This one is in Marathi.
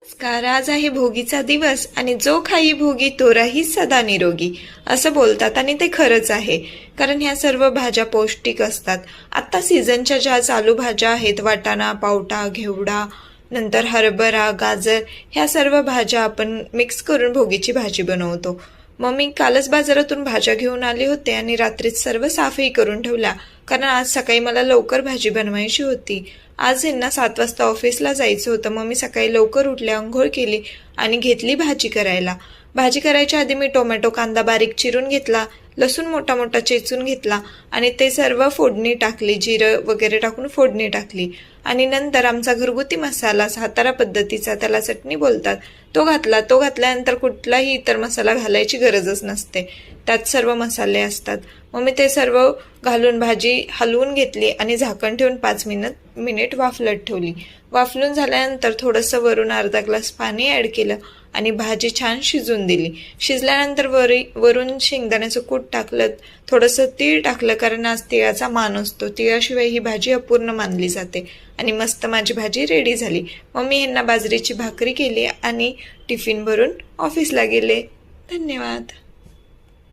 नमस्कार. आज आहे भोगीचा दिवस आणि जो खाई भोगी तो राही सदा निरोगी असं बोलतात आणि ते खरंच आहे. कारण ह्या सर्व भाज्या पौष्टिक असतात. आता सीझनच्या ज्या चालू भाज्या आहेत, वाटाणा, पावटा, घेवडा, नंतर हरभरा, गाजर, ह्या सर्व भाज्या आपण मिक्स करून भोगीची भाजी बनवतो. मग मी कालच बाजारातून भाज्या घेऊन आले होते आणि रात्रीच सर्व साफही करून ठेवल्या, कारण आज सकाळी मला लवकर भाजी बनवायची होती. आज यांना 7 वाजता ऑफिसला जायचं होतं. मग मी सकाळी लवकर उठले, अंघोळ केली आणि घेतली भाजी करायला. भाजी करायच्या आधी मी टोमॅटो, कांदा बारीक चिरून घेतला, लसूण मोठा मोठा चेचून घेतला आणि ते सर्व फोडणी टाकली, जिरं वगैरे टाकून फोडणी टाकली. आणि नंतर आमचा घरगुती मसाला, सातारा पद्धतीचा, त्याला चटणी बोलतात, तो घातला. तो घातल्यानंतर कुठलाही इतर मसाला घालायची गरजच नसते, त्यात सर्व मसाले असतात. मग मी ते सर्व घालून भाजी हलवून घेतली आणि झाकण ठेवून 5 मिनिट वाफलत ठेवली. वाफलून झाल्यानंतर थोडंसं वरून अर्धा ग्लास पाणी ॲड केलं आणि भाजी छान शिजून दिली. शिजल्यानंतर वरून शेंगदाण्याचं कूट टाकलं, थोडंसं तीळ टाकलं, कारण आज तिळाचा मान असतो. तिळाशिवाय ही भाजी अपूर्ण मानली जाते. आणि मस्त माझी भाजी रेडी झाली. मग मी ह्यांना बाजरीची भाकरी केली आणि टिफिन भरून ऑफिसला गेले. धन्यवाद.